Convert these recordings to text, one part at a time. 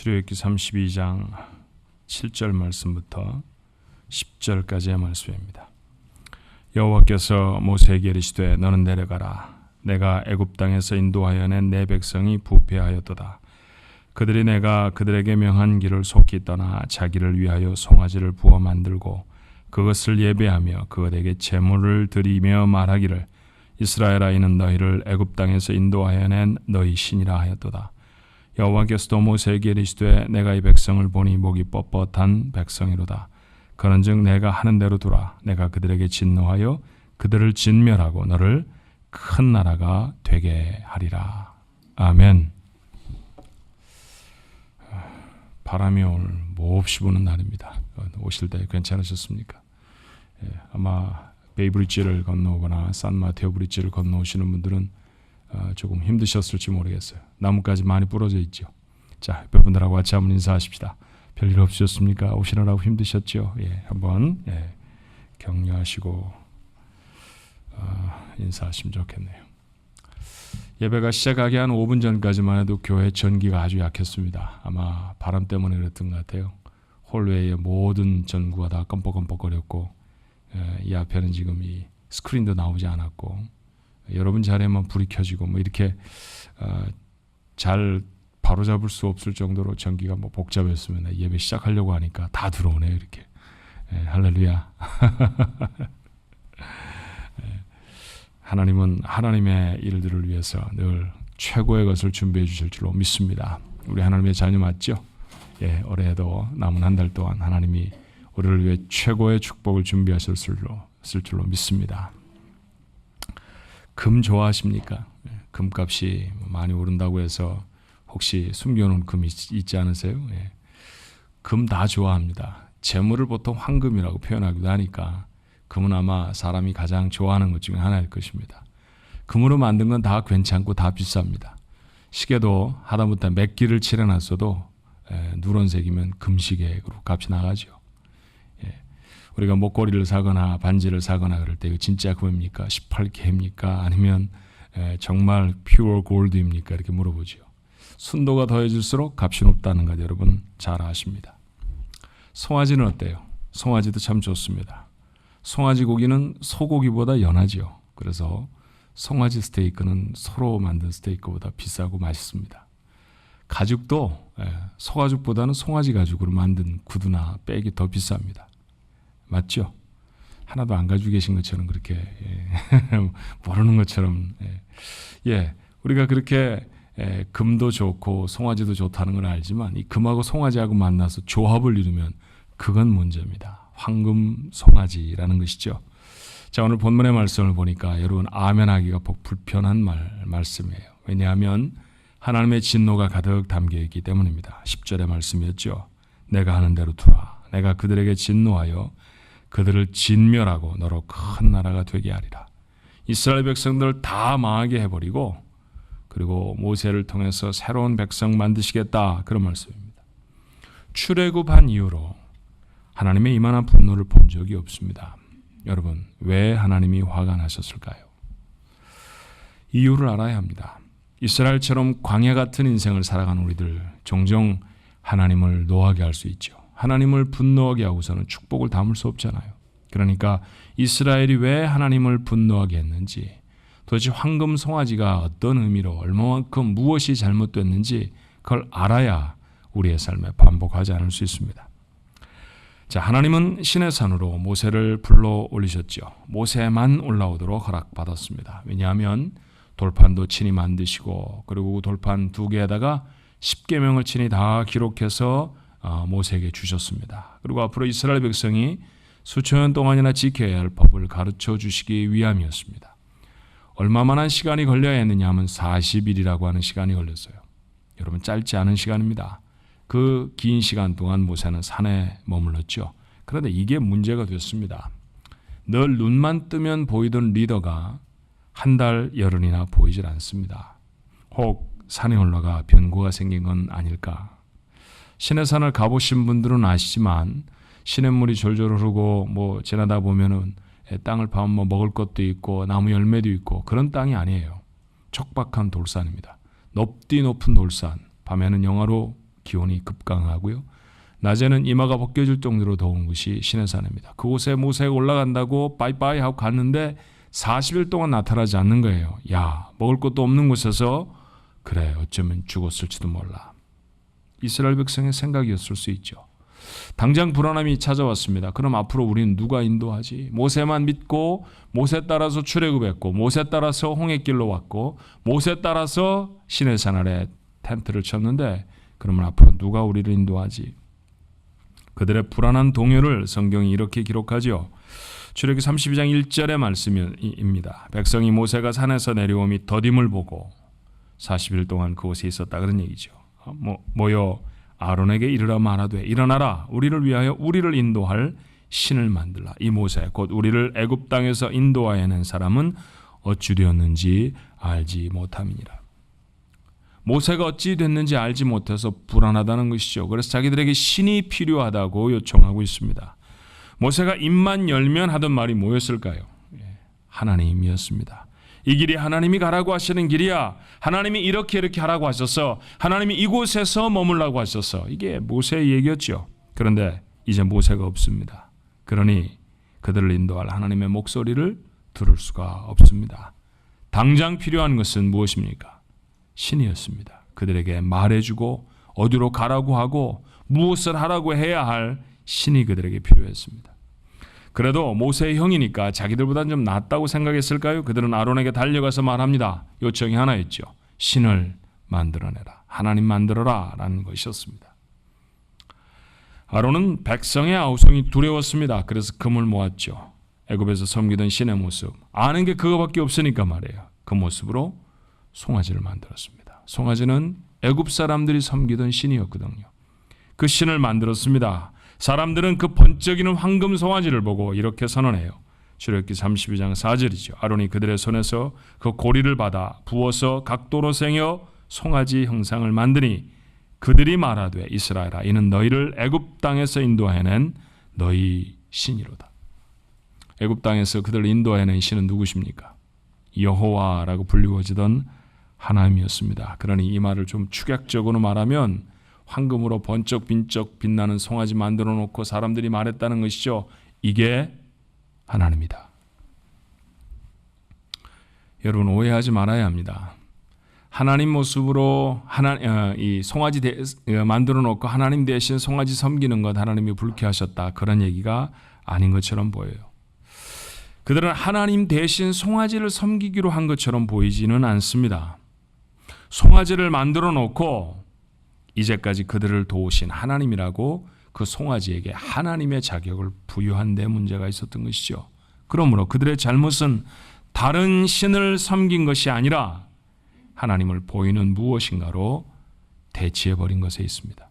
출애굽기 32장 7절 말씀부터 10절까지의 말씀입니다. 여호와께서 모세에게 이르시되 너는 내려가라. 내가 애굽 땅에서 인도하여 낸 내 백성이 부패하였도다. 그들이 내가 그들에게 명한 길을 속히 떠나 자기를 위하여 송아지를 부어 만들고 그것을 예배하며 그들에게 제물을 드리며 말하기를 이스라엘아 이는 너희를 애굽 땅에서 인도하여 낸 너희 신이라 하였도다. 여호와께서도 모세에게 이르시되 내가 이 백성을 보니 목이 뻣뻣한 백성이로다. 그런즉 내가 하는 대로 두라. 내가 그들에게 진노하여 그들을 진멸하고 너를 큰 나라가 되게 하리라. 아멘. 바람이 오늘 몹시 부는 날입니다. 오실 때 괜찮으셨습니까? 아마 베이브리지를 건너오거나 산마테오 브리지를 건너오시는 분들은 조금 힘드셨을지 모르겠어요. 나뭇가지 많이 부러져 있죠. 자, 옆에 분들하고 같이 한번 인사하십시다. 별일 없으셨습니까? 오시느라고 힘드셨죠? 한번 격려하시고 인사하시면 좋겠네요. 예배가 시작하기 한 5분 전까지만 해도 교회 전기가 아주 약했습니다. 아마 바람 때문에 그랬던 것 같아요. 홀웨이의 모든 전구가 다 껌뻑껌뻑거렸고 이 앞에는 지금 이 스크린도 나오지 않았고 여러분 자리에만 불이 켜지고 뭐 이렇게 잘 바로잡을 수 없을 정도로 전기가 뭐 복잡했으면 예배 시작하려고 하니까 다 들어오네요. 이렇게 할렐루야. 하나님은 하나님의 일들을 위해서 늘 최고의 것을 준비해 주실 줄로 믿습니다. 우리 하나님의 자녀 맞죠? 올해에도 남은 한 달 동안 하나님이 우리를 위해 최고의 축복을 준비하셨을 줄로 믿습니다. 금 좋아하십니까? 금값이 많이 오른다고 해서 혹시 숨겨놓은 금 있지 않으세요? 금 다 좋아합니다. 재물을 보통 황금이라고 표현하기도 하니까 금은 아마 사람이 가장 좋아하는 것 중에 하나일 것입니다. 금으로 만든 건 다 괜찮고 다 비쌉니다. 시계도 하다못해 몇 기를 칠해놨어도 누런색이면 금시계로 값이 나가죠. 우리가 목걸이를 사거나 반지를 사거나 그럴 때 이거 진짜 금입니까? 18K입니까? 아니면 정말 퓨어 골드입니까? 이렇게 물어보죠. 순도가 더해질수록 값이 높다는 것 여러분 잘 아십니다. 송아지는 어때요? 송아지도 참 좋습니다. 송아지 고기는 소고기보다 연하죠. 그래서 송아지 스테이크는 소로 만든 스테이크보다 비싸고 맛있습니다. 가죽도 소가죽보다는 송아지 가죽으로 만든 구두나 백이 더 비쌉니다. 맞죠? 하나도 안 가지고 계신 것처럼 그렇게 모르는 것처럼 우리가 그렇게 금도 좋고 송아지도 좋다는 건 알지만 이 금하고 송아지하고 만나서 조합을 이루면 그건 문제입니다. 황금 송아지라는 것이죠. 자, 오늘 본문의 말씀을 보니까 여러분 아멘하기가 불편한 말씀이에요. 왜냐하면 하나님의 진노가 가득 담겨있기 때문입니다. 10절의 말씀이었죠. 내가 하는 대로 두라. 내가 그들에게 진노하여 그들을 진멸하고 너로 큰 나라가 되게 하리라. 이스라엘 백성들을 다 망하게 해버리고 그리고 모세를 통해서 새로운 백성 만드시겠다. 그런 말씀입니다. 출애굽한 이후로 하나님의 이만한 분노를 본 적이 없습니다. 여러분, 왜 하나님이 화가 나셨을까요? 이유를 알아야 합니다. 이스라엘처럼 광야 같은 인생을 살아가는 우리들 종종 하나님을 노하게 할 수 있죠. 하나님을 분노하게 하고서는 축복을 담을 수 없잖아요. 그러니까 이스라엘이 왜 하나님을 분노하게 했는지 도대체 황금 송아지가 어떤 의미로 얼마만큼 무엇이 잘못됐는지 그걸 알아야 우리의 삶에 반복하지 않을 수 있습니다. 자, 하나님은 시내산으로 모세를 불러 올리셨죠. 모세만 올라오도록 허락받았습니다. 왜냐하면 돌판도 친히 만드시고 그리고 돌판 2개에다가 10계명을 친히 다 기록해서 모세에게 주셨습니다. 그리고 앞으로 이스라엘 백성이 수천 년 동안이나 지켜야 할 법을 가르쳐 주시기 위함이었습니다. 얼마만한 시간이 걸려야 했느냐 하면 40일이라고 하는 시간이 걸렸어요. 여러분 짧지 않은 시간입니다. 그 긴 시간 동안 모세는 산에 머물렀죠. 그런데 이게 문제가 됐습니다. 늘 눈만 뜨면 보이던 리더가 한 달 열흘이나 보이질 않습니다. 혹 산에 올라가 변고가 생긴 건 아닐까? 시내산을 가보신 분들은 아시지만 시냇물이 졸졸 흐르고 지나다 보면은 땅을 파면 먹을 것도 있고 나무 열매도 있고 그런 땅이 아니에요. 척박한 돌산입니다. 높디 높은 돌산, 밤에는 영하로 기온이 급강하고요. 낮에는 이마가 벗겨질 정도로 더운 곳이 시내산입니다. 그곳에 모세가 올라간다고 빠이빠이 하고 갔는데 40일 동안 나타나지 않는 거예요. 야, 먹을 것도 없는 곳에서 그래, 어쩌면 죽었을지도 몰라. 이스라엘 백성의 생각이었을 수 있죠. 당장 불안함이 찾아왔습니다. 그럼 앞으로 우리는 누가 인도하지? 모세만 믿고 모세 따라서 출애굽했고 모세 따라서 홍해길로 왔고 모세 따라서 시내산 아래 텐트를 쳤는데 그러면 앞으로 누가 우리를 인도하지? 그들의 불안한 동요를 성경이 이렇게 기록하죠. 출애굽기 32장 1절의 말씀입니다. 백성이 모세가 산에서 내려오미 더딤을 보고 40일 동안 그곳에 있었다 그런 얘기죠. 모여 아론에게 이르라 말하되 일어나라 우리를 위하여 우리를 인도할 신을 만들라. 이 모세 곧 우리를 애굽 땅에서 인도하여 낸 사람은 어찌 되었는지 알지 못함이니라. 모세가 어찌 됐는지 알지 못해서 불안하다는 것이죠. 그래서 자기들에게 신이 필요하다고 요청하고 있습니다. 모세가 입만 열면 하던 말이 뭐였을까요? 하나님이었습니다. 이 길이 하나님이 가라고 하시는 길이야. 하나님이 이렇게 하라고 하셨어. 하나님이 이곳에서 머물라고 하셨어. 이게 모세의 얘기였죠. 그런데 이제 모세가 없습니다. 그러니 그들을 인도할 하나님의 목소리를 들을 수가 없습니다. 당장 필요한 것은 무엇입니까? 신이었습니다. 그들에게 말해주고 어디로 가라고 하고 무엇을 하라고 해야 할 신이 그들에게 필요했습니다. 그래도 모세의 형이니까 자기들보다는 좀 낫다고 생각했을까요? 그들은 아론에게 달려가서 말합니다. 요청이 하나 있죠. 신을 만들어내라. 하나님 만들어라 라는 것이었습니다. 아론은 백성의 아우성이 두려웠습니다. 그래서 금을 모았죠. 애굽에서 섬기던 신의 모습. 아는 게 그거밖에 없으니까 말이에요. 그 모습으로 송아지를 만들었습니다. 송아지는 애굽 사람들이 섬기던 신이었거든요. 그 신을 만들었습니다. 사람들은 그 번쩍이는 황금 송아지를 보고 이렇게 선언해요. 출애굽기 32장 4절이죠. 아론이 그들의 손에서 그 고리를 받아 부어서 각도로 생여 송아지 형상을 만드니 그들이 말하되 이스라엘아 이는 너희를 애굽 땅에서 인도해낸 너희 신이로다. 애굽 땅에서 그들을 인도해낸 신은 누구십니까? 여호와라고 불리워지던 하나님이었습니다. 그러니 이 말을 좀 축약적으로 말하면 황금으로 번쩍 빛나는 송아지 만들어 놓고 사람들이 말했다는 것이죠. 이게 하나님이다. 여러분 오해하지 말아야 합니다. 하나님 모습으로 이 송아지 만들어 놓고 하나님 대신 송아지 섬기는 것 하나님이 불쾌하셨다. 그런 얘기가 아닌 것처럼 보여요. 그들은 하나님 대신 송아지를 섬기기로 한 것처럼 보이지는 않습니다. 송아지를 만들어 놓고 이제까지 그들을 도우신 하나님이라고 그 송아지에게 하나님의 자격을 부여한 데 문제가 있었던 것이죠. 그러므로 그들의 잘못은 다른 신을 섬긴 것이 아니라 하나님을 보이는 무엇인가로 대치해버린 것에 있습니다.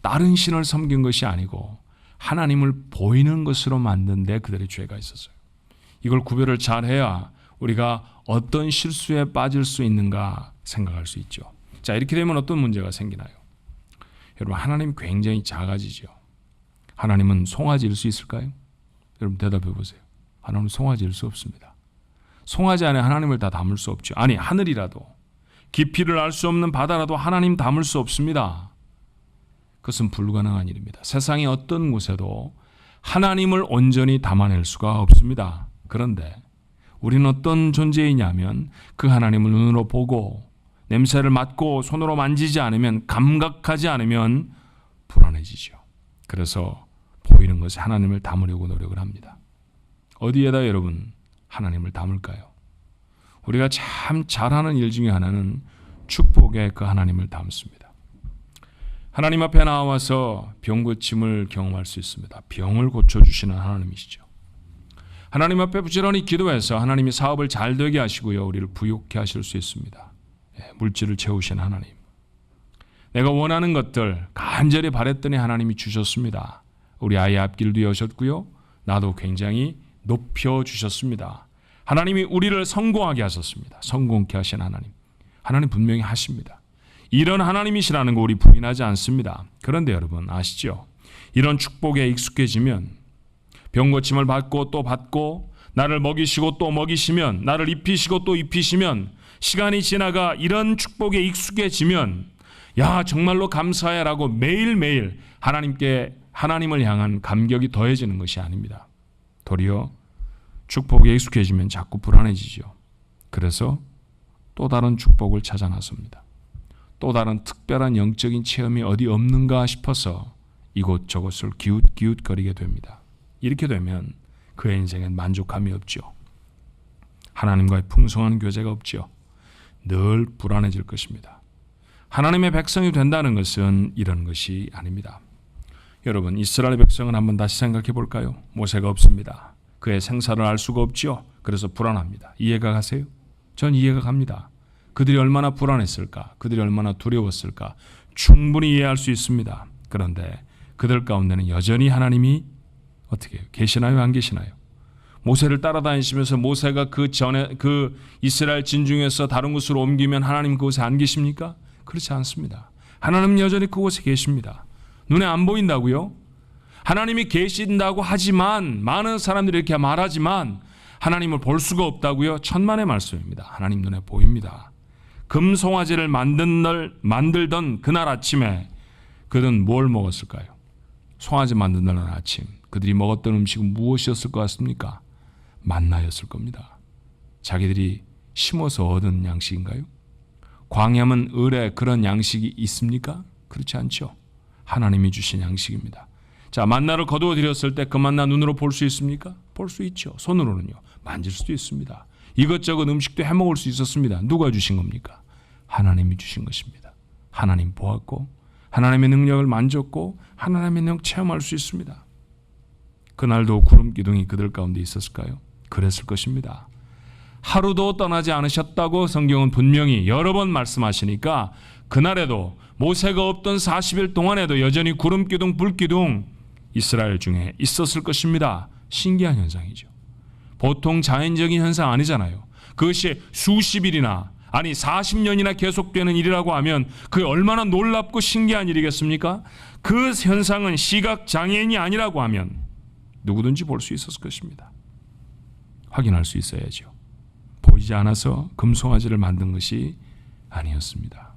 다른 신을 섬긴 것이 아니고 하나님을 보이는 것으로 만든 데 그들의 죄가 있었어요. 이걸 구별을 잘해야 우리가 어떤 실수에 빠질 수 있는가 생각할 수 있죠. 자, 이렇게 되면 어떤 문제가 생기나요? 여러분, 하나님 굉장히 작아지죠. 하나님은 송아지일 수 있을까요? 여러분 대답해 보세요. 하나님은 송아지일 수 없습니다. 송아지 안에 하나님을 다 담을 수 없죠. 아니, 하늘이라도 깊이를 알 수 없는 바다라도 하나님 담을 수 없습니다. 그것은 불가능한 일입니다. 세상의 어떤 곳에도 하나님을 온전히 담아낼 수가 없습니다. 그런데 우리는 어떤 존재이냐면 그 하나님을 눈으로 보고 냄새를 맡고 손으로 만지지 않으면 감각하지 않으면 불안해지죠. 그래서 보이는 것에 하나님을 담으려고 노력을 합니다. 어디에다 여러분 하나님을 담을까요? 우리가 참 잘하는 일 중에 하나는 축복에 그 하나님을 담습니다. 하나님 앞에 나와서 병 고침을 경험할 수 있습니다. 병을 고쳐주시는 하나님이시죠. 하나님 앞에 부지런히 기도해서 하나님이 사업을 잘 되게 하시고요. 우리를 부유케 하실 수 있습니다. 물질을 채우신 하나님. 내가 원하는 것들 간절히 바랬더니 하나님이 주셨습니다. 우리 아이 앞길도 여셨고요. 나도 굉장히 높여주셨습니다. 하나님이 우리를 성공하게 하셨습니다. 성공케 하신 하나님. 하나님 분명히 하십니다. 이런 하나님이시라는 거 우리 부인하지 않습니다. 그런데 여러분 아시죠? 이런 축복에 익숙해지면 병 고침을 받고 또 받고 나를 먹이시고 또 먹이시면 나를 입히시고 또 입히시면 시간이 지나가 이런 축복에 익숙해지면 야 정말로 감사해라고 매일매일 하나님을 향한 감격이 더해지는 것이 아닙니다. 도리어 축복에 익숙해지면 자꾸 불안해지죠. 그래서 또 다른 축복을 찾아 나섭니다. 또 다른 특별한 영적인 체험이 어디 없는가 싶어서 이곳저곳을 기웃기웃거리게 됩니다. 이렇게 되면 그의 인생엔 만족함이 없죠. 하나님과의 풍성한 교제가 없죠. 늘 불안해질 것입니다. 하나님의 백성이 된다는 것은 이런 것이 아닙니다. 여러분, 이스라엘 백성은 한번 다시 생각해 볼까요? 모세가 없습니다. 그의 생사를 알 수가 없죠. 그래서 불안합니다. 이해가 가세요? 전 이해가 갑니다. 그들이 얼마나 불안했을까? 그들이 얼마나 두려웠을까? 충분히 이해할 수 있습니다. 그런데 그들 가운데는 여전히 하나님이 어떻게 해요? 계시나요? 안 계시나요? 모세를 따라다니시면서 모세가 그 전에 그 이스라엘 진중에서 다른 곳으로 옮기면 하나님 그곳에 안 계십니까? 그렇지 않습니다. 하나님 여전히 그곳에 계십니다. 눈에 안 보인다고요? 하나님이 계신다고 하지만 많은 사람들이 이렇게 말하지만 하나님을 볼 수가 없다고요? 천만의 말씀입니다. 하나님 눈에 보입니다. 금송아지를 만들던 그날 아침에 그들은 뭘 먹었을까요? 송아지 만든다는 아침 그들이 먹었던 음식은 무엇이었을 것 같습니까? 만나였을 겁니다. 자기들이 심어서 얻은 양식인가요? 광야문 을에 그런 양식이 있습니까? 그렇지 않죠. 하나님이 주신 양식입니다. 자, 만나를 거두어 드렸을 때 그 만나 눈으로 볼 수 있습니까? 볼 수 있죠. 손으로는요. 만질 수도 있습니다. 이것저것 음식도 해먹을 수 있었습니다. 누가 주신 겁니까? 하나님이 주신 것입니다. 하나님 보았고 하나님의 능력을 만졌고 하나님의 능력 체험할 수 있습니다. 그날도 구름 기둥이 그들 가운데 있었을까요? 그랬을 것입니다. 하루도 떠나지 않으셨다고 성경은 분명히 여러 번 말씀하시니까 그날에도 모세가 없던 40일 동안에도 여전히 구름 기둥, 불 기둥 이스라엘 중에 있었을 것입니다. 신기한 현상이죠. 보통 자연적인 현상 아니잖아요. 그것이 수십 일이나 아니 40년이나 계속되는 일이라고 하면 그게 얼마나 놀랍고 신기한 일이겠습니까? 그 현상은 시각장애인이 아니라고 하면 누구든지 볼 수 있었을 것입니다. 확인할 수 있어야죠. 보이지 않아서 금송아지를 만든 것이 아니었습니다.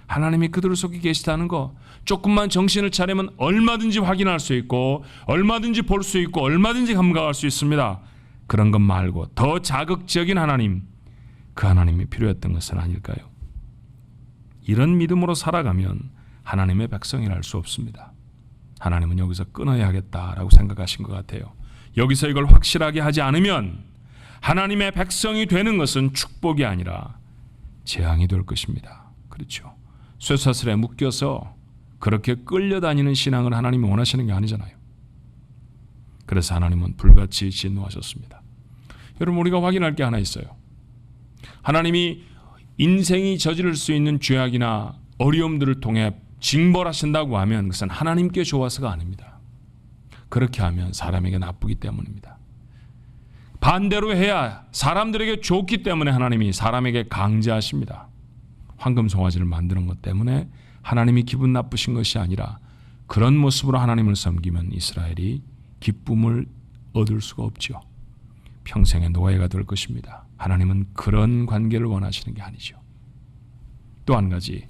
하나님이 그들 속에 계시다는 거 조금만 정신을 차리면 얼마든지 확인할 수 있고 얼마든지 볼 수 있고 얼마든지 감각할 수 있습니다. 그런 것 말고 더 자극적인 하나님, 그 하나님이 필요했던 것은 아닐까요? 이런 믿음으로 살아가면 하나님의 백성이랄 수 없습니다. 하나님은 여기서 끊어야 하겠다라고 생각하신 것 같아요. 여기서 이걸 확실하게 하지 않으면 하나님의 백성이 되는 것은 축복이 아니라 재앙이 될 것입니다. 그렇죠. 쇠사슬에 묶여서 그렇게 끌려다니는 신앙을 하나님이 원하시는 게 아니잖아요. 그래서 하나님은 불같이 진노하셨습니다. 여러분, 우리가 확인할 게 하나 있어요. 하나님이 인생이 저지를 수 있는 죄악이나 어려움들을 통해 징벌하신다고 하면 그것은 하나님께 좋아서가 아닙니다. 그렇게 하면 사람에게 나쁘기 때문입니다. 반대로 해야 사람들에게 좋기 때문에 하나님이 사람에게 강제하십니다. 황금송아지를 만드는 것 때문에 하나님이 기분 나쁘신 것이 아니라 그런 모습으로 하나님을 섬기면 이스라엘이 기쁨을 얻을 수가 없죠. 평생의 노예가 될 것입니다. 하나님은 그런 관계를 원하시는 게 아니죠. 또 한 가지,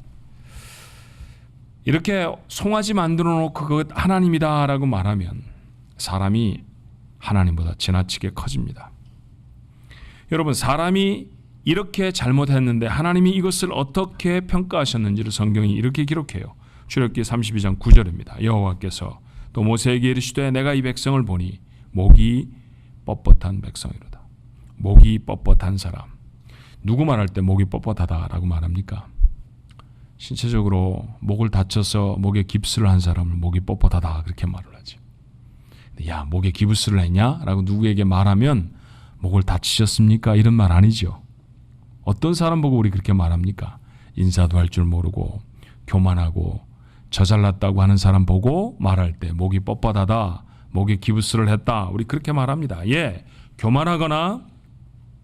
이렇게 송아지 만들어 놓고 그것 하나님이다라고 말하면 사람이 하나님보다 지나치게 커집니다. 여러분, 사람이 이렇게 잘못했는데 하나님이 이것을 어떻게 평가하셨는지를 성경이 이렇게 기록해요. 출애굽기 32장 9절입니다. 여호와께서 또 모세에게 이르시되 내가 이 백성을 보니 목이 뻣뻣한 백성이로다. 목이 뻣뻣한 사람. 누구 말할 때 목이 뻣뻣하다라고 말합니까? 신체적으로 목을 다쳐서 목에 깁스를 한 사람을 목이 뻣뻣하다 그렇게 말을 하죠. 야, 목에 기부스를 했냐? 라고 누구에게 말하면 목을 다치셨습니까? 이런 말 아니죠. 어떤 사람 보고 우리 그렇게 말합니까? 인사도 할 줄 모르고 교만하고 저 잘났다고 하는 사람 보고 말할 때 목이 뻣뻣하다, 목에 기부스를 했다, 우리 그렇게 말합니다. 예, 교만하거나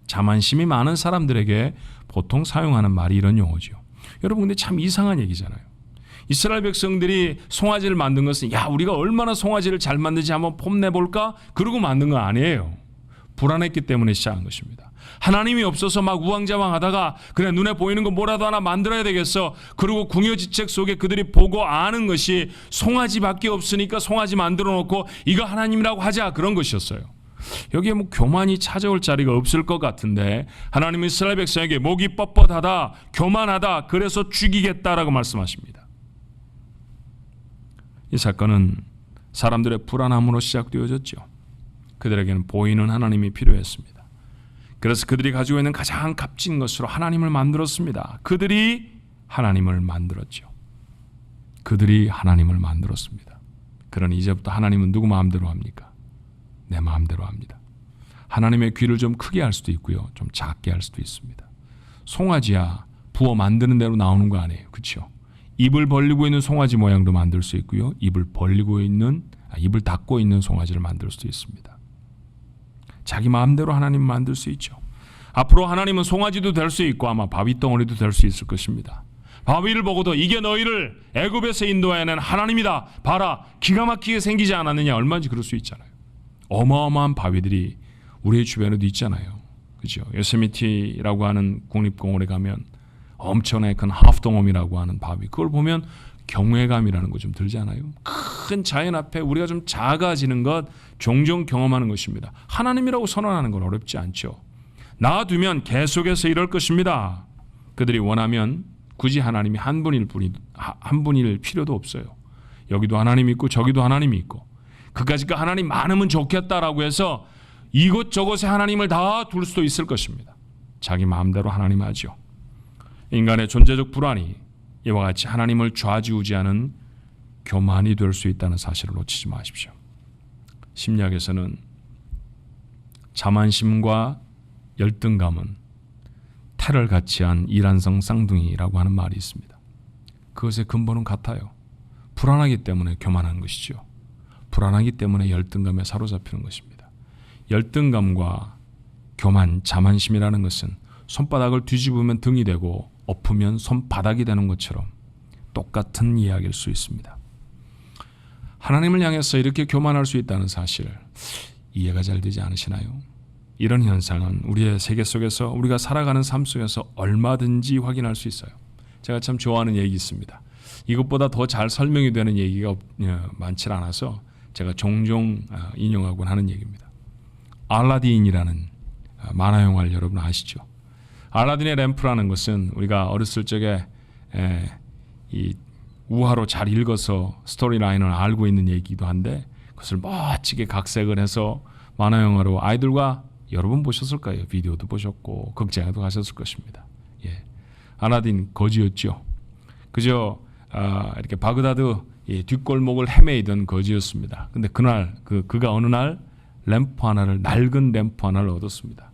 자만심이 많은 사람들에게 보통 사용하는 말이 이런 용어죠. 여러분, 근데 참 이상한 얘기잖아요. 이스라엘 백성들이 송아지를 만든 것은 야, 우리가 얼마나 송아지를 잘 만든지 한번 폼내볼까? 그러고 만든 거 아니에요. 불안했기 때문에 시작한 것입니다. 하나님이 없어서 막 우왕좌왕하다가 그래 눈에 보이는 거 뭐라도 하나 만들어야 되겠어. 그리고 궁여지책 속에 그들이 보고 아는 것이 송아지밖에 없으니까 송아지 만들어 놓고 이거 하나님이라고 하자, 그런 것이었어요. 여기에 뭐 교만이 찾아올 자리가 없을 것 같은데 하나님은 이스라엘 백성에게 목이 뻣뻣하다, 교만하다, 그래서 죽이겠다라고 말씀하십니다. 이 사건은 사람들의 불안함으로 시작되어졌죠. 그들에게는 보이는 하나님이 필요했습니다. 그래서 그들이 가지고 있는 가장 값진 것으로 하나님을 만들었습니다. 그들이 하나님을 만들었죠. 그들이 하나님을 만들었습니다. 그러니 이제부터 하나님은 누구 마음대로 합니까? 내 마음대로 합니다. 하나님의 귀를 좀 크게 할 수도 있고요, 좀 작게 할 수도 있습니다. 송아지야 부어 만드는 대로 나오는 거 아니에요, 그렇죠? 입을 벌리고 있는 송아지 모양도 만들 수 있고요, 입을 닫고 있는 송아지를 만들 수도 있습니다. 자기 마음대로 하나님 만들 수 있죠. 앞으로 하나님은 송아지도 될 수 있고 아마 바위덩어리도 될 수 있을 것입니다. 바위를 보고도 이게 너희를 애굽에서 인도해낸 하나님이다, 봐라 기가 막히게 생기지 않았느냐, 얼마든지 그럴 수 있잖아요. 어마어마한 바위들이 우리의 주변에도 있잖아요, 그죠? 요세미티라고 하는 국립공원에 가면 엄청나게 큰 하프동엄이라고 하는 바위, 그걸 보면 경외감이라는 거 좀 들지 않아요? 큰 자연 앞에 우리가 좀 작아지는 것 종종 경험하는 것입니다. 하나님이라고 선언하는 건 어렵지 않죠. 놔두면 계속해서 이럴 것입니다. 그들이 원하면 굳이 하나님이 한 분일 필요도 없어요. 여기도 하나님이 있고 저기도 하나님이 있고, 그까짓 하나님 많으면 좋겠다라고 해서 이곳저곳에 하나님을 다 둘 수도 있을 것입니다. 자기 마음대로 하나님 하죠. 인간의 존재적 불안이 이와 같이 하나님을 좌지우지하는 교만이 될 수 있다는 사실을 놓치지 마십시오. 심리학에서는 자만심과 열등감은 태를 같이 한 이란성 쌍둥이라고 하는 말이 있습니다. 그것의 근본은 같아요. 불안하기 때문에 교만한 것이죠. 불안하기 때문에 열등감에 사로잡히는 것입니다. 열등감과 교만, 자만심이라는 것은 손바닥을 뒤집으면 등이 되고 엎으면 손바닥이 되는 것처럼 똑같은 이야기일 수 있습니다. 하나님을 향해서 이렇게 교만할 수 있다는 사실, 이해가 잘 되지 않으시나요? 이런 현상은 우리의 세계 속에서, 우리가 살아가는 삶 속에서 얼마든지 확인할 수 있어요. 제가 참 좋아하는 얘기 있습니다. 이것보다 더 잘 설명이 되는 얘기가 많지 않아서 제가 종종 인용하곤 하는 얘기입니다. 알라딘이라는 만화 영화를 여러분 아시죠? 알라딘의 램프라는 것은 우리가 어렸을 적에 이 우화로 잘 읽어서 스토리라인을 알고 있는 얘기이기도 한데, 그것을 멋지게 각색을 해서 만화 영화로 아이들과 여러 번 보셨을까요? 비디오도 보셨고 극장에도 가셨을 것입니다. 예, 알라딘 거지였죠. 그저 이렇게 바그다드 뒷골목을 헤매이던 거지였습니다. 근데 그날 그가 어느 날 낡은 램프 하나를 얻었습니다.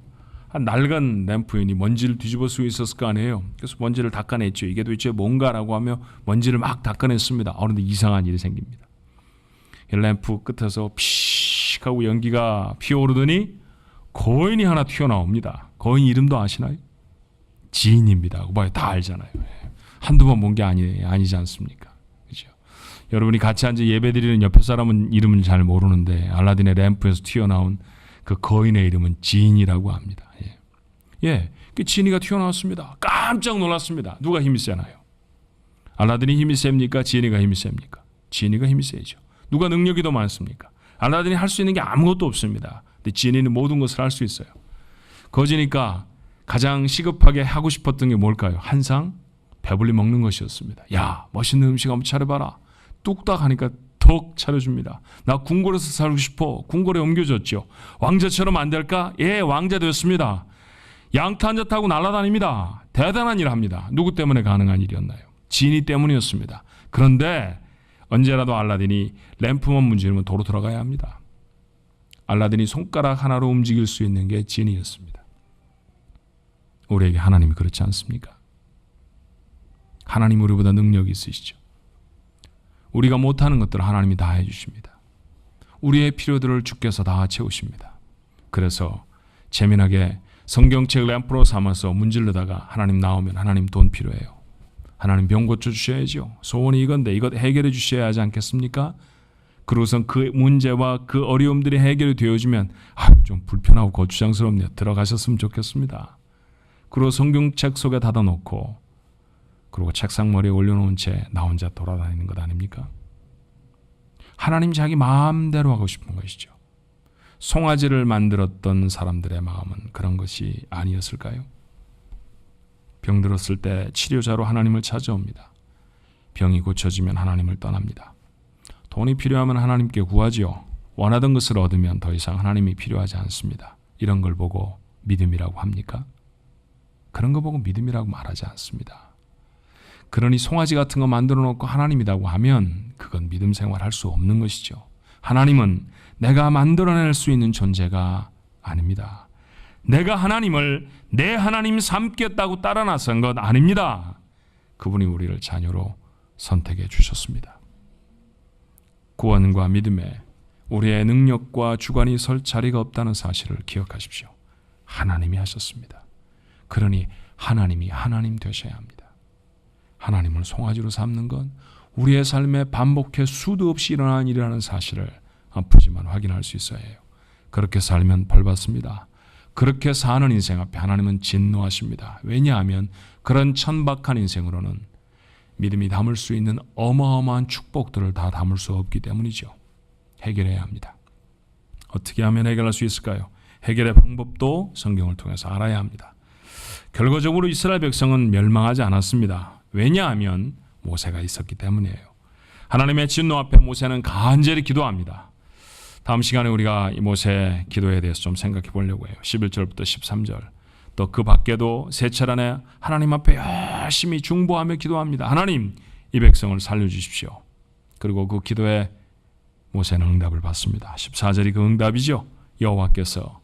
한 낡은 램프이니 먼지를 뒤집어 쓰고 있었을 거 아니에요. 그래서 먼지를 닦아냈죠. 이게 도대체 뭔가라고 하며 먼지를 막 닦아냈습니다. 그런데 이상한 일이 생깁니다. 이 램프 끝에서 피식 하고 연기가 피어오르더니 거인이 하나 튀어나옵니다. 거인 이름도 아시나요? 지인입니다. 봐요, 다 알잖아요. 한두 번 본 게 아니지 않습니까? 그죠? 여러분이 같이 앉아 예배드리는 옆에 사람은 이름은 잘 모르는데 알라딘의 램프에서 튀어나온 그 거인의 이름은 지인이라고 합니다. 그 지인이가 튀어나왔습니다. 깜짝 놀랐습니다. 누가 힘이 세나요? 알라딘이 힘이 셉니까? 지인이가 힘이 셉니까? 지인이가 힘이 세죠. 누가 능력이 더 많습니까? 알라딘이 할 수 있는 게 아무것도 없습니다. 근데 지인이는 모든 것을 할 수 있어요. 거지니까 가장 시급하게 하고 싶었던 게 뭘까요? 한상 배불리 먹는 것이었습니다. 야, 멋있는 음식 한번 차려봐라. 뚝딱 하니까 덕 차려줍니다. 나 궁궐에서 살고 싶어. 궁궐에 옮겨졌죠. 왕자처럼 안 될까? 예, 왕자 되었습니다. 양타 한 자 타고 날아다닙니다. 대단한 일을 합니다. 누구 때문에 가능한 일이었나요? 지인이 때문이었습니다. 그런데 언제라도 알라딘이 램프만 문지르면 도로 들어가야 합니다. 알라딘이 손가락 하나로 움직일 수 있는 게 지인이었습니다. 우리에게 하나님이 그렇지 않습니까? 하나님 우리보다 능력이 있으시죠. 우리가 못하는 것들을 하나님이 다 해주십니다. 우리의 필요들을 주께서 다 채우십니다. 그래서 재미나게 성경책 램프로 삼아서 문질러다가 하나님 나오면 하나님 돈 필요해요. 하나님 병 고쳐주셔야죠. 소원이 이건데 이것 해결해 주셔야 하지 않겠습니까? 그러고선 그 문제와 그 어려움들이 해결이 되어지면 좀 불편하고 거추장스럽네요. 들어가셨으면 좋겠습니다. 그리고 성경책 속에 닫아놓고 그리고 책상 머리에 올려놓은 채 나 혼자 돌아다니는 것 아닙니까? 하나님 자기 마음대로 하고 싶은 것이죠. 송아지를 만들었던 사람들의 마음은 그런 것이 아니었을까요? 병들었을 때 치료자로 하나님을 찾아옵니다. 병이 고쳐지면 하나님을 떠납니다. 돈이 필요하면 하나님께 구하지요. 원하던 것을 얻으면 더 이상 하나님이 필요하지 않습니다. 이런 걸 보고 믿음이라고 합니까? 그런 거 보고 믿음이라고 말하지 않습니다. 그러니 송아지 같은 거 만들어 놓고 하나님이라고 하면 그건 믿음 생활할 수 없는 것이죠. 하나님은 내가 만들어낼 수 있는 존재가 아닙니다. 내가 하나님을 내 하나님 삼겠다고 따라 나선 것 아닙니다. 그분이 우리를 자녀로 선택해 주셨습니다. 구원과 믿음에 우리의 능력과 주관이 설 자리가 없다는 사실을 기억하십시오. 하나님이 하셨습니다. 그러니 하나님이 하나님 되셔야 합니다. 하나님을 송아지로 삼는 건 우리의 삶에 반복해 수도 없이 일어나는 일이라는 사실을 아프지만 확인할 수 있어야 해요. 그렇게 살면 벌 받습니다. 그렇게 사는 인생 앞에 하나님은 진노하십니다. 왜냐하면 그런 천박한 인생으로는 믿음이 담을 수 있는 어마어마한 축복들을 다 담을 수 없기 때문이죠. 해결해야 합니다. 어떻게 하면 해결할 수 있을까요? 해결의 방법도 성경을 통해서 알아야 합니다. 결과적으로 이스라엘 백성은 멸망하지 않았습니다. 왜냐하면 모세가 있었기 때문이에요. 하나님의 진노 앞에 모세는 간절히 기도합니다. 다음 시간에 우리가 이 모세 기도에 대해서 좀 생각해 보려고 해요. 11절부터 13절. 또 그 밖에도 세 철 안에 하나님 앞에 열심히 중보하며 기도합니다. 하나님, 이 백성을 살려주십시오. 그리고 그 기도에 모세는 응답을 받습니다. 14절이 그 응답이죠. 여호와께서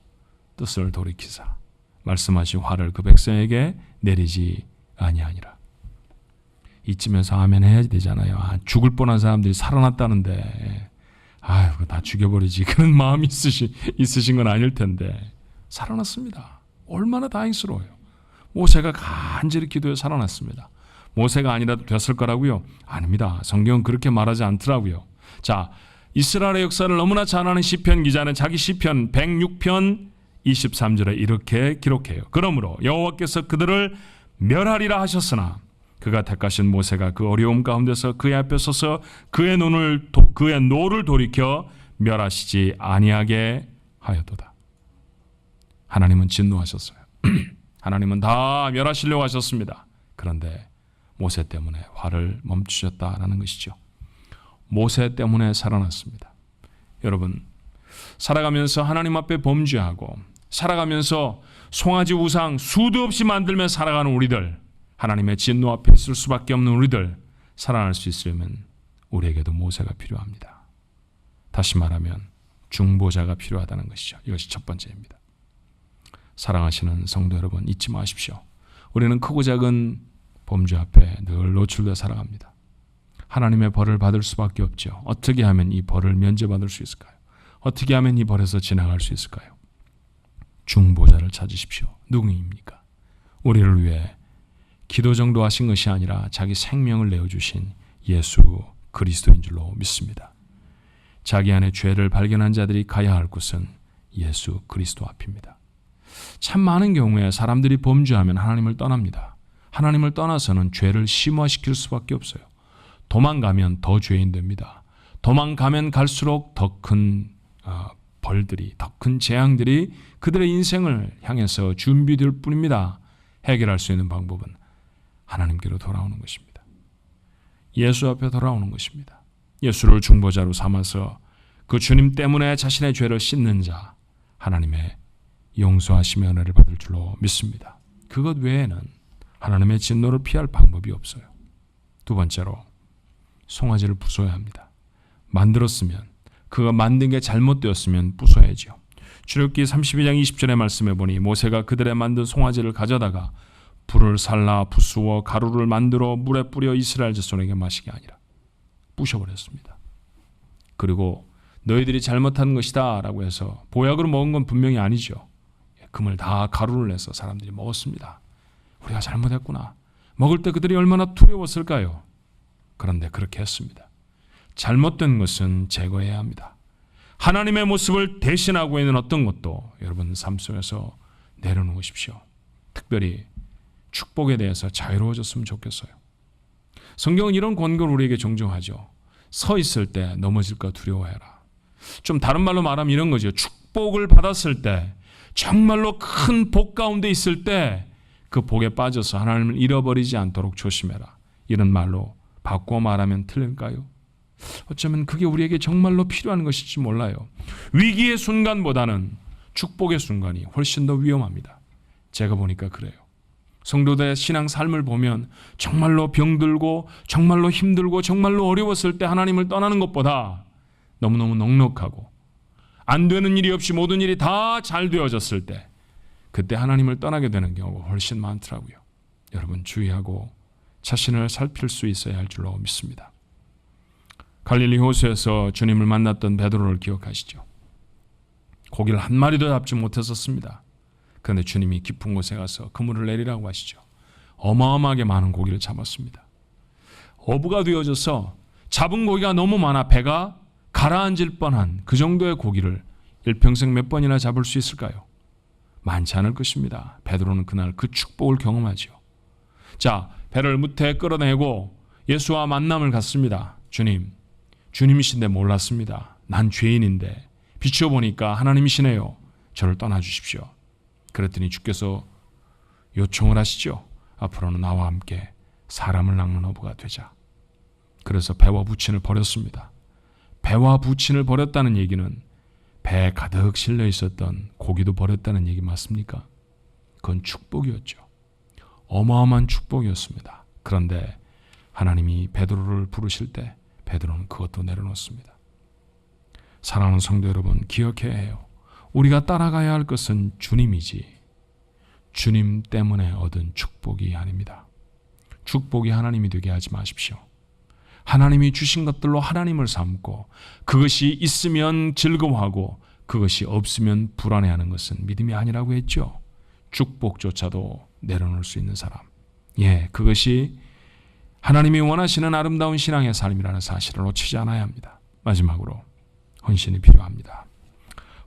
뜻을 돌이키사 말씀하신 화를 그 백성에게 내리지 아니하니라. 이쯤에서 아멘 해야 되잖아요. 죽을 뻔한 사람들이 살아났다는데 다 죽여버리지. 그런 마음이 있으신 건 아닐 텐데 살아났습니다. 얼마나 다행스러워요. 모세가 간절히 기도해 살아났습니다. 모세가 아니라도 됐을 거라고요? 아닙니다. 성경은 그렇게 말하지 않더라고요. 자, 이스라엘의 역사를 너무나 잘 아는 시편 기자는 자기 시편 106편 23절에 이렇게 기록해요. 그러므로 여호와께서 그들을 멸하리라 하셨으나 그가 택하신 모세가 그 어려움 가운데서 그의 앞에 서서 그의 노를 돌이켜 멸하시지 아니하게 하였도다. 하나님은 진노하셨어요. 하나님은 다 멸하시려고 하셨습니다. 그런데 모세 때문에 화를 멈추셨다라는 것이죠. 모세 때문에 살아났습니다. 여러분, 살아가면서 하나님 앞에 범죄하고 살아가면서 송아지 우상 수도 없이 만들며 살아가는 우리들, 하나님의 진노 앞에 있을 수밖에 없는 우리들, 살아날 수 있으려면 우리에게도 모세가 필요합니다. 다시 말하면 중보자가 필요하다는 것이죠. 이것이 첫 번째입니다. 사랑하시는 성도 여러분, 잊지 마십시오. 우리는 크고 작은 범죄 앞에 늘 노출되어 살아갑니다. 하나님의 벌을 받을 수밖에 없죠. 어떻게 하면 이 벌을 면제받을 수 있을까요? 어떻게 하면 이 벌에서 지나갈 수 있을까요? 중보자를 찾으십시오. 누구입니까? 우리를 위해 기도 정도 하신 것이 아니라 자기 생명을 내어주신 예수 그리스도인 줄로 믿습니다. 자기 안에 죄를 발견한 자들이 가야 할 곳은 예수 그리스도 앞입니다. 참 많은 경우에 사람들이 범죄하면 하나님을 떠납니다. 하나님을 떠나서는 죄를 심화시킬 수밖에 없어요. 도망가면 더 죄인 됩니다. 도망가면 갈수록 더 큰 벌들이, 더 큰 재앙들이 그들의 인생을 향해서 준비될 뿐입니다. 해결할 수 있는 방법은 하나님께로 돌아오는 것입니다. 예수 앞에 돌아오는 것입니다. 예수를 중보자로 삼아서 그 주님 때문에 자신의 죄를 씻는 자, 하나님의 용서하심의 은혜를 받을 줄로 믿습니다. 그것 외에는 하나님의 진노를 피할 방법이 없어요. 두 번째로 송아지를 부숴야 합니다. 만들었으면, 그가 만든 게 잘못되었으면 부숴야죠. 출애굽기 32장 20절의 말씀에 보니 모세가 그들의 만든 송아지를 가져다가 불을 살라 부수어 가루를 만들어 물에 뿌려 이스라엘 자손에게 마시게 하니라. 부셔버렸습니다. 그리고 너희들이 잘못한 것이다 라고 해서 보약으로 먹은 건 분명히 아니죠. 금을 다 가루를 내서 사람들이 먹었습니다. 우리가 잘못했구나. 먹을 때 그들이 얼마나 두려웠을까요? 그런데 그렇게 했습니다. 잘못된 것은 제거해야 합니다. 하나님의 모습을 대신하고 있는 어떤 것도 여러분 삶 속에서 내려놓으십시오. 특별히 축복에 대해서 자유로워졌으면 좋겠어요. 성경은 이런 권고를 우리에게 종종 하죠. 서 있을 때 넘어질까 두려워해라. 좀 다른 말로 말하면 이런 거죠. 축복을 받았을 때, 정말로 큰 복 가운데 있을 때 그 복에 빠져서 하나님을 잃어버리지 않도록 조심해라. 이런 말로 바꿔 말하면 틀릴까요? 어쩌면 그게 우리에게 정말로 필요한 것일지 몰라요. 위기의 순간보다는 축복의 순간이 훨씬 더 위험합니다. 제가 보니까 그래요. 성도들의 신앙 삶을 보면 정말로 병들고 정말로 힘들고 정말로 어려웠을 때 하나님을 떠나는 것보다 너무너무 넉넉하고 안 되는 일이 없이 모든 일이 다 잘 되어졌을 때 그때 하나님을 떠나게 되는 경우가 훨씬 많더라고요. 여러분 주의하고 자신을 살필 수 있어야 할 줄로 믿습니다. 갈릴리 호수에서 주님을 만났던 베드로를 기억하시죠? 고기를 한 마리도 잡지 못했었습니다. 그런데 주님이 깊은 곳에 가서 그물을 내리라고 하시죠. 어마어마하게 많은 고기를 잡았습니다. 어부가 되어져서 잡은 고기가 너무 많아 배가 가라앉을 뻔한 그 정도의 고기를 일평생 몇 번이나 잡을 수 있을까요? 많지 않을 것입니다. 베드로는 그날 그 축복을 경험하죠. 자, 배를 무태에 끌어내고 예수와 만남을 갖습니다. 주님이신데 몰랐습니다. 난 죄인인데 비추어보니까 하나님이시네요. 저를 떠나주십시오. 그랬더니 주께서 요청을 하시죠. 앞으로는 나와 함께 사람을 낚는 어부가 되자. 그래서 배와 부친을 버렸습니다. 배와 부친을 버렸다는 얘기는 배에 가득 실려 있었던 고기도 버렸다는 얘기 맞습니까? 그건 축복이었죠. 어마어마한 축복이었습니다. 그런데 하나님이 베드로를 부르실 때 베드로는 그것도 내려놓습니다. 사랑하는 성도 여러분, 기억해야 해요. 우리가 따라가야 할 것은 주님이지 주님 때문에 얻은 축복이 아닙니다. 축복이 하나님이 되게 하지 마십시오. 하나님이 주신 것들로 하나님을 삼고 그것이 있으면 즐거워하고 그것이 없으면 불안해하는 것은 믿음이 아니라고 했죠. 축복조차도 내려놓을 수 있는 사람. 그것이 하나님이 원하시는 아름다운 신앙의 삶이라는 사실을 놓치지 않아야 합니다. 마지막으로 헌신이 필요합니다.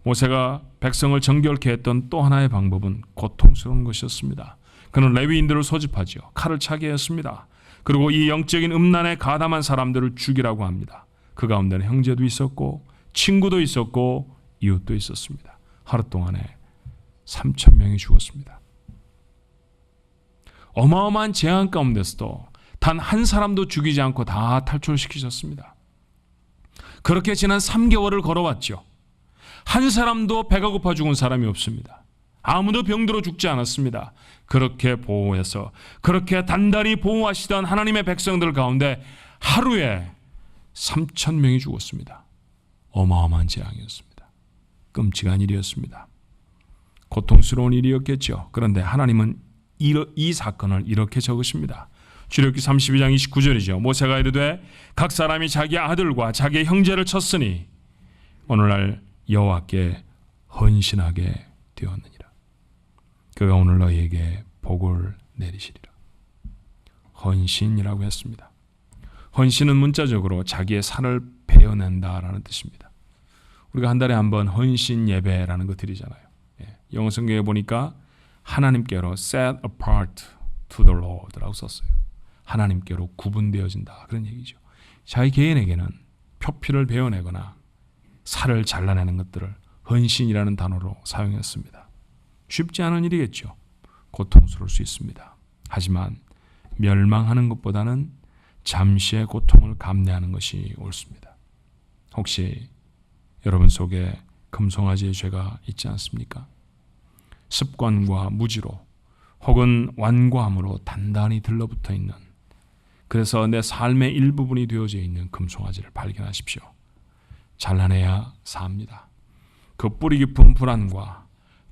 모세가 백성을 정결케 했던 또 하나의 방법은 고통스러운 것이었습니다. 그는 레위인들을 소집하죠. 칼을 차게 했습니다. 그리고 이 영적인 음란에 가담한 사람들을 죽이라고 합니다. 그 가운데는 형제도 있었고 친구도 있었고 이웃도 있었습니다. 하루 동안에 3,000명이 죽었습니다. 어마어마한 재앙 가운데서도 단 한 사람도 죽이지 않고 다 탈출시키셨습니다. 그렇게 지난 3개월을 걸어왔죠. 한 사람도 배가 고파 죽은 사람이 없습니다. 아무도 병들어 죽지 않았습니다. 그렇게 보호해서 그렇게 단단히 보호하시던 하나님의 백성들 가운데 하루에 3,000명이 죽었습니다. 어마어마한 재앙이었습니다. 끔찍한 일이었습니다. 고통스러운 일이었겠죠. 그런데 하나님은 이 사건을 이렇게 적으십니다. 출애굽기 32장 29절이죠. 모세가 이르되 각 사람이 자기 아들과 자기 형제를 쳤으니 오늘날 여호와께 헌신하게 되었느니라. 그가 오늘 너희에게 복을 내리시리라. 헌신이라고 했습니다. 헌신은 문자적으로 자기의 살을 베어낸다라는 뜻입니다. 우리가 한 달에 한 번 헌신 예배라는 거 드리잖아요. 영어 성경에 보니까 하나님께로 set apart to the Lord라고 썼어요. 하나님께로 구분되어진다 그런 얘기죠. 자기 개인에게는 표피를 베어내거나 살을 잘라내는 것들을 헌신이라는 단어로 사용했습니다. 쉽지 않은 일이겠죠. 고통스러울 수 있습니다. 하지만 멸망하는 것보다는 잠시의 고통을 감내하는 것이 옳습니다. 혹시 여러분 속에 금송아지의 죄가 있지 않습니까? 습관과 무지로 혹은 완고함으로 단단히 들러붙어 있는, 그래서 내 삶의 일부분이 되어져 있는 금송아지를 발견하십시오. 잘라내야 삽니다. 그 뿌리 깊은 불안과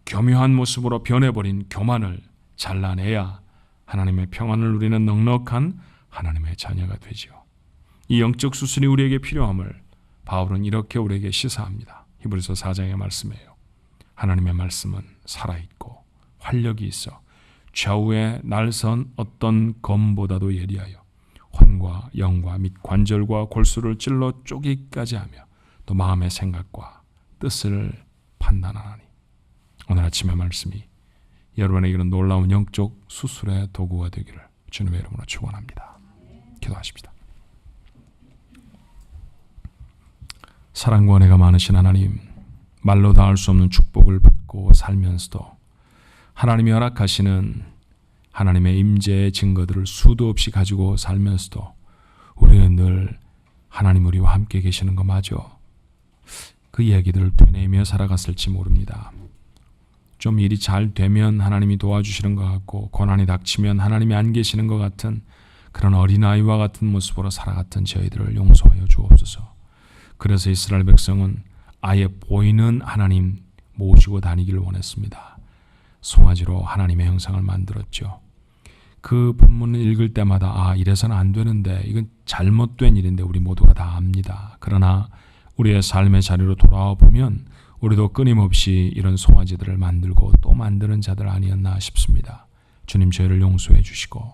교묘한 모습으로 변해버린 교만을 잘라내야 하나님의 평안을 누리는 넉넉한 하나님의 자녀가 되죠. 이 영적 수순이 우리에게 필요함을 바울은 이렇게 우리에게 시사합니다. 히브리서 4장의 말씀이에요. 하나님의 말씀은 살아있고 활력이 있어 좌우에 날선 어떤 검보다도 예리하여 혼과 영과 및 관절과 골수를 찔러 쪼개기까지 하며 또 마음의 생각과 뜻을 판단하나니. 오늘 아침의 말씀이 여러분에게는 놀라운 영적 수술의 도구가 되기를 주님의 이름으로 축원합니다. 기도하십시다. 사랑과 은혜가 많으신 하나님, 말로 다 할 수 없는 축복을 받고 살면서도 하나님이 허락하시는 하나님의 임재의 증거들을 수도 없이 가지고 살면서도 우리는 늘 하나님 우리와 함께 계시는 거 맞아? 그 이야기들을 되뇌이며 살아갔을지 모릅니다. 좀 일이 잘 되면 하나님이 도와주시는 것 같고 고난이 닥치면 하나님이 안 계시는 것 같은 그런 어린아이와 같은 모습으로 살아갔던 저희들을 용서하여 주옵소서. 그래서 이스라엘 백성은 아예 보이는 하나님 모시고 다니기를 원했습니다. 송아지로 하나님의 형상을 만들었죠. 그 본문을 읽을 때마다 이래서는 안 되는데 이건 잘못된 일인데 우리 모두가 다 압니다. 그러나 우리의 삶의 자리로 돌아와 보면 우리도 끊임없이 이런 송아지들을 만들고 또 만드는 자들 아니었나 싶습니다. 주님 저희를 용서해 주시고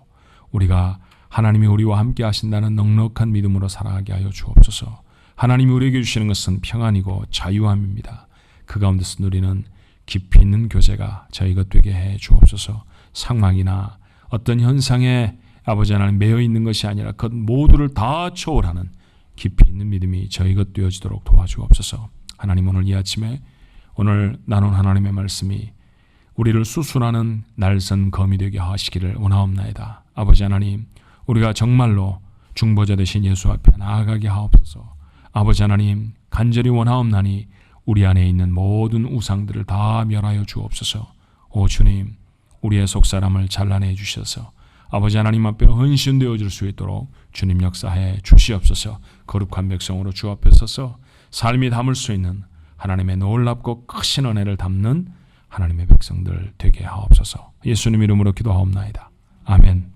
우리가 하나님이 우리와 함께 하신다는 넉넉한 믿음으로 살아가게 하여 주옵소서. 하나님이 우리에게 주시는 것은 평안이고 자유함입니다. 그 가운데서 누리는 깊이 있는 교제가 저희가 되게 해 주옵소서. 상황이나 어떤 현상에 아버지 하나님 매여 있는 것이 아니라 그 모두를 다 초월하는 깊이 있는 믿음이 저희 것 되어지도록 도와주옵소서. 하나님 오늘 이 아침에 오늘 나눈 하나님의 말씀이 우리를 수술하는 날선 검이 되게 하시기를 원하옵나이다. 아버지 하나님 우리가 정말로 중보자 되신 예수 앞에 나아가게 하옵소서. 아버지 하나님 간절히 원하옵나니 우리 안에 있는 모든 우상들을 다 멸하여 주옵소서. 오 주님 우리의 속사람을 잘라내 주셔서 아버지 하나님 앞에 헌신되어 줄 수 있도록 주님 역사해 주시옵소서. 거룩한 백성으로 주 앞에 서서 삶이 담을 수 있는 하나님의 놀랍고 크신 은혜를 담는 하나님의 백성들 되게 하옵소서. 예수님 이름으로 기도하옵나이다. 아멘.